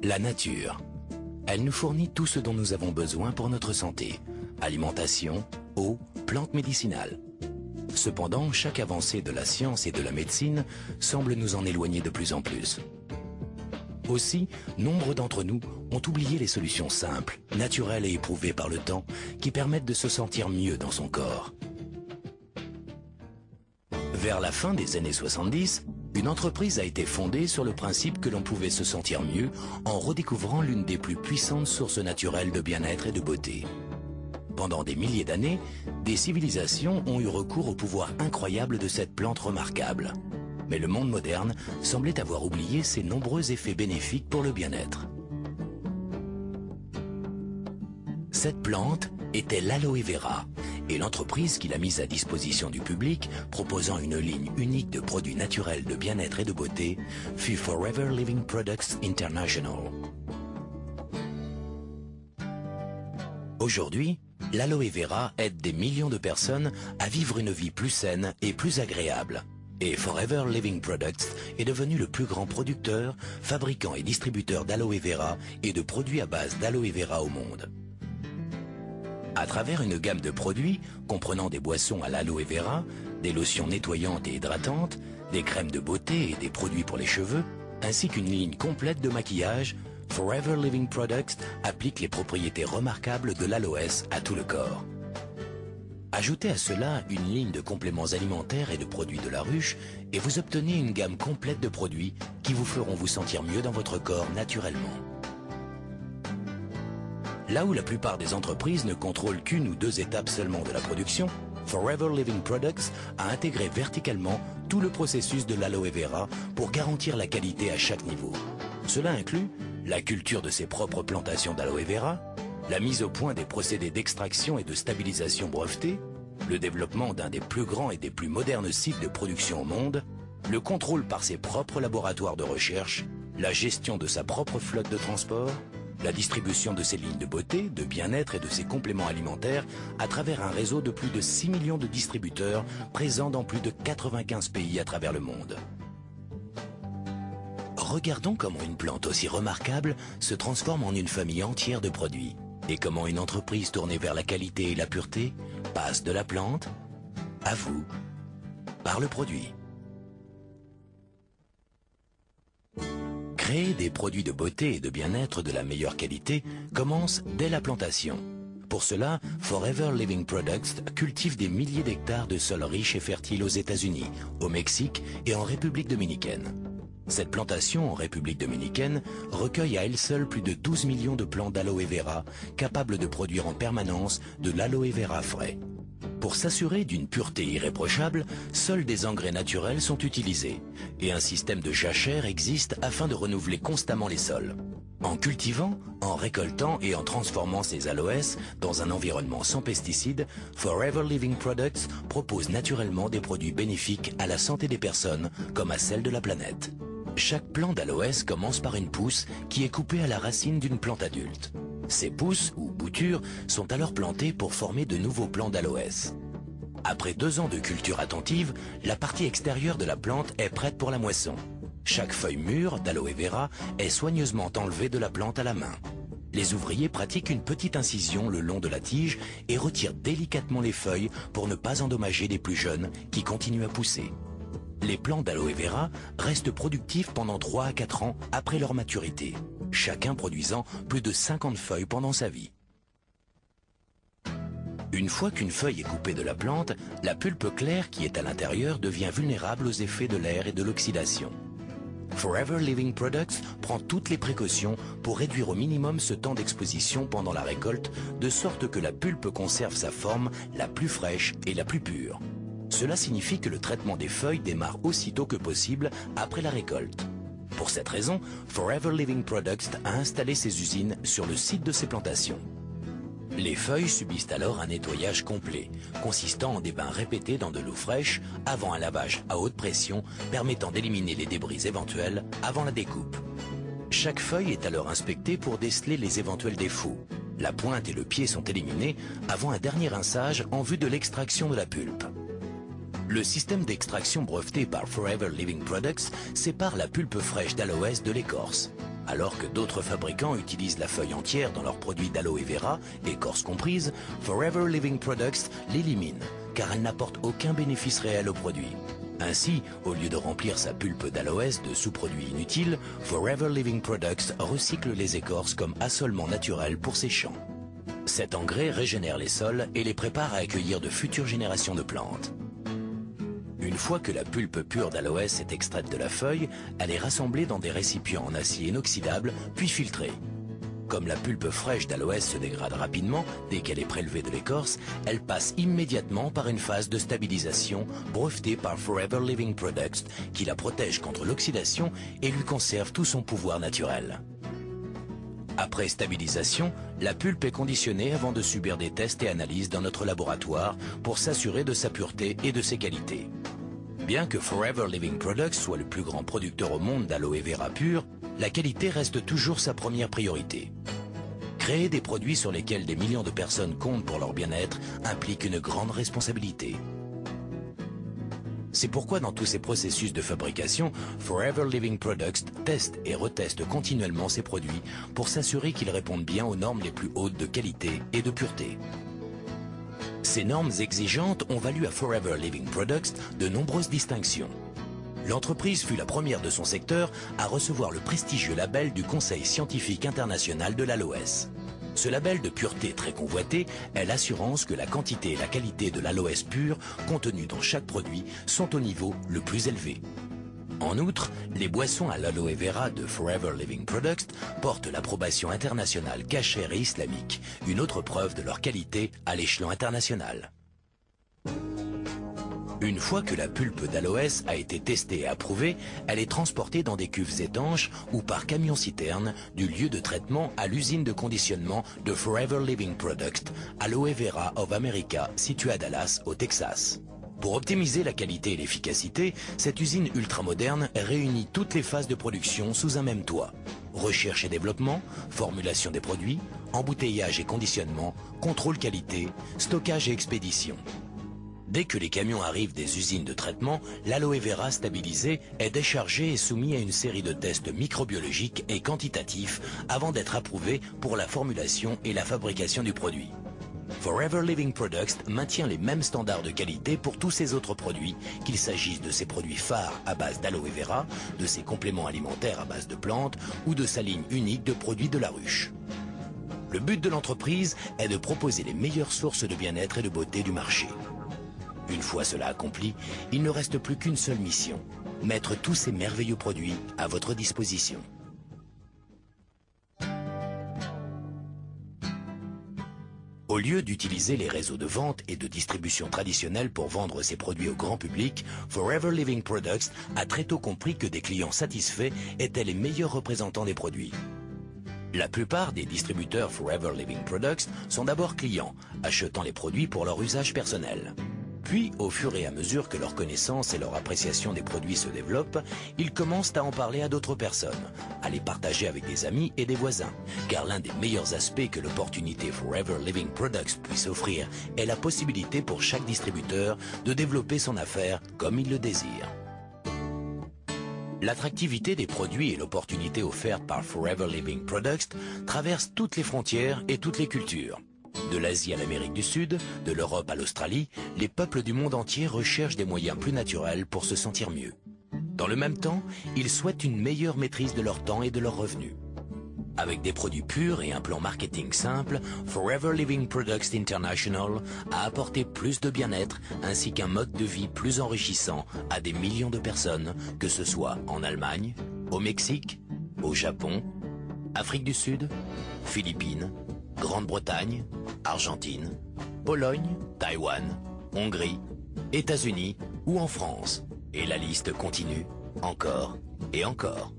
La nature. Elle nous fournit tout ce dont nous avons besoin pour notre santé. Alimentation, eau, plantes médicinales. Cependant, chaque avancée de la science et de la médecine semble nous en éloigner de plus en plus. Aussi, nombre d'entre nous ont oublié les solutions simples, naturelles et éprouvées par le temps qui permettent de se sentir mieux dans son corps. Vers la fin des années 70, une entreprise a été fondée sur le principe que l'on pouvait se sentir mieux en redécouvrant l'une des plus puissantes sources naturelles de bien-être et de beauté. Pendant des milliers d'années, des civilisations ont eu recours au pouvoir incroyable de cette plante remarquable. Mais le monde moderne semblait avoir oublié ses nombreux effets bénéfiques pour le bien-être. Cette plante était l'aloe vera, et l'entreprise qui l'a mise à disposition du public, proposant une ligne unique de produits naturels de bien-être et de beauté, fut Forever Living Products International. Aujourd'hui, l'aloe vera aide des millions de personnes à vivre une vie plus saine et plus agréable. Et Forever Living Products est devenu le plus grand producteur, fabricant et distributeur d'aloe vera et de produits à base d'aloe vera au monde. À travers une gamme de produits comprenant des boissons à l'aloe vera, des lotions nettoyantes et hydratantes, des crèmes de beauté et des produits pour les cheveux, ainsi qu'une ligne complète de maquillage, Forever Living Products applique les propriétés remarquables de l'aloès à tout le corps. Ajoutez à cela une ligne de compléments alimentaires et de produits de la ruche et vous obtenez une gamme complète de produits qui vous feront vous sentir mieux dans votre corps naturellement. Là où la plupart des entreprises ne contrôlent qu'une ou deux étapes seulement de la production, Forever Living Products a intégré verticalement tout le processus de l'aloe vera pour garantir la qualité à chaque niveau. Cela inclut la culture de ses propres plantations d'aloe vera, la mise au point des procédés d'extraction et de stabilisation brevetés, le développement d'un des plus grands et des plus modernes sites de production au monde, le contrôle par ses propres laboratoires de recherche, la gestion de sa propre flotte de transport, la distribution de ses lignes de beauté, de bien-être et de ses compléments alimentaires à travers un réseau de plus de 6 millions de distributeurs présents dans plus de 95 pays à travers le monde. Regardons comment une plante aussi remarquable se transforme en une famille entière de produits. Et comment une entreprise tournée vers la qualité et la pureté passe de la plante à vous par le produit. Créer des produits de beauté et de bien-être de la meilleure qualité commence dès la plantation. Pour cela, Forever Living Products cultive des milliers d'hectares de sols riches et fertiles aux États-Unis, au Mexique et en République dominicaine. Cette plantation en République dominicaine recueille à elle seule plus de 12 millions de plants d'aloe vera capables de produire en permanence de l'aloe vera frais. Pour s'assurer d'une pureté irréprochable, seuls des engrais naturels sont utilisés et un système de jachère existe afin de renouveler constamment les sols. En cultivant, en récoltant et en transformant ces aloès dans un environnement sans pesticides, Forever Living Products propose naturellement des produits bénéfiques à la santé des personnes comme à celle de la planète. Chaque plant d'aloès commence par une pousse qui est coupée à la racine d'une plante adulte. Ces pousses, ou boutures, sont alors plantées pour former de nouveaux plants d'aloès. Après 2 ans de culture attentive, la partie extérieure de la plante est prête pour la moisson. Chaque feuille mûre d'aloe vera est soigneusement enlevée de la plante à la main. Les ouvriers pratiquent une petite incision le long de la tige et retirent délicatement les feuilles pour ne pas endommager les plus jeunes qui continuent à pousser. Les plants d'aloe vera restent productifs pendant 3 à 4 ans après leur maturité, chacun produisant plus de 50 feuilles pendant sa vie. Une fois qu'une feuille est coupée de la plante, la pulpe claire qui est à l'intérieur devient vulnérable aux effets de l'air et de l'oxydation. Forever Living Products prend toutes les précautions pour réduire au minimum ce temps d'exposition pendant la récolte, de sorte que la pulpe conserve sa forme la plus fraîche et la plus pure. Cela signifie que le traitement des feuilles démarre aussitôt que possible après la récolte. Pour cette raison, Forever Living Products a installé ses usines sur le site de ses plantations. Les feuilles subissent alors un nettoyage complet, consistant en des bains répétés dans de l'eau fraîche, avant un lavage à haute pression, permettant d'éliminer les débris éventuels avant la découpe. Chaque feuille est alors inspectée pour déceler les éventuels défauts. La pointe et le pied sont éliminés avant un dernier rinçage en vue de l'extraction de la pulpe. Le système d'extraction breveté par Forever Living Products sépare la pulpe fraîche d'aloès de l'écorce. Alors que d'autres fabricants utilisent la feuille entière dans leurs produits d'aloe vera, écorce comprise, Forever Living Products l'élimine, car elle n'apporte aucun bénéfice réel au produit. Ainsi, au lieu de remplir sa pulpe d'aloès de sous-produits inutiles, Forever Living Products recycle les écorces comme assolement naturel pour ses champs. Cet engrais régénère les sols et les prépare à accueillir de futures générations de plantes. Une fois que la pulpe pure d'aloès est extraite de la feuille, elle est rassemblée dans des récipients en acier inoxydable, puis filtrée. Comme la pulpe fraîche d'aloès se dégrade rapidement dès qu'elle est prélevée de l'écorce, elle passe immédiatement par une phase de stabilisation brevetée par Forever Living Products qui la protège contre l'oxydation et lui conserve tout son pouvoir naturel. Après stabilisation, la pulpe est conditionnée avant de subir des tests et analyses dans notre laboratoire pour s'assurer de sa pureté et de ses qualités. Bien que Forever Living Products soit le plus grand producteur au monde d'aloe vera pur, la qualité reste toujours sa première priorité. Créer des produits sur lesquels des millions de personnes comptent pour leur bien-être implique une grande responsabilité. C'est pourquoi dans tous ces processus de fabrication, Forever Living Products teste et reteste continuellement ses produits pour s'assurer qu'ils répondent bien aux normes les plus hautes de qualité et de pureté. Ces normes exigeantes ont valu à Forever Living Products de nombreuses distinctions. L'entreprise fut la première de son secteur à recevoir le prestigieux label du Conseil scientifique international de l'aloès. Ce label de pureté très convoité est l'assurance que la quantité et la qualité de l'aloès pur contenue dans chaque produit sont au niveau le plus élevé. En outre, les boissons à l'aloe vera de Forever Living Products portent l'approbation internationale cachère et islamique, une autre preuve de leur qualité à l'échelon international. Une fois que la pulpe d'aloès a été testée et approuvée, elle est transportée dans des cuves étanches ou par camion-citerne du lieu de traitement à l'usine de conditionnement de Forever Living Products, Aloe Vera of America, située à Dallas, au Texas. Pour optimiser la qualité et l'efficacité, cette usine ultramoderne réunit toutes les phases de production sous un même toit. Recherche et développement, formulation des produits, embouteillage et conditionnement, contrôle qualité, stockage et expédition. Dès que les camions arrivent des usines de traitement, l'aloe vera stabilisé est déchargé et soumis à une série de tests microbiologiques et quantitatifs avant d'être approuvé pour la formulation et la fabrication du produit. Forever Living Products maintient les mêmes standards de qualité pour tous ses autres produits, qu'il s'agisse de ses produits phares à base d'aloe vera, de ses compléments alimentaires à base de plantes ou de sa ligne unique de produits de la ruche. Le but de l'entreprise est de proposer les meilleures sources de bien-être et de beauté du marché. Une fois cela accompli, il ne reste plus qu'une seule mission, mettre tous ces merveilleux produits à votre disposition. Au lieu d'utiliser les réseaux de vente et de distribution traditionnels pour vendre ses produits au grand public, Forever Living Products a très tôt compris que des clients satisfaits étaient les meilleurs représentants des produits. La plupart des distributeurs Forever Living Products sont d'abord clients, achetant les produits pour leur usage personnel. Puis, au fur et à mesure que leur connaissance et leur appréciation des produits se développent, ils commencent à en parler à d'autres personnes, à les partager avec des amis et des voisins. Car l'un des meilleurs aspects que l'opportunité Forever Living Products puisse offrir est la possibilité pour chaque distributeur de développer son affaire comme il le désire. L'attractivité des produits et l'opportunité offerte par Forever Living Products traversent toutes les frontières et toutes les cultures. De l'Asie à l'Amérique du Sud, de l'Europe à l'Australie, les peuples du monde entier recherchent des moyens plus naturels pour se sentir mieux. Dans le même temps, ils souhaitent une meilleure maîtrise de leur temps et de leurs revenus. Avec des produits purs et un plan marketing simple, Forever Living Products International a apporté plus de bien-être ainsi qu'un mode de vie plus enrichissant à des millions de personnes, que ce soit en Allemagne, au Mexique, au Japon, Afrique du Sud, Philippines, Grande-Bretagne, Argentine, Pologne, Taïwan, Hongrie, États-Unis ou en France. Et la liste continue encore et encore.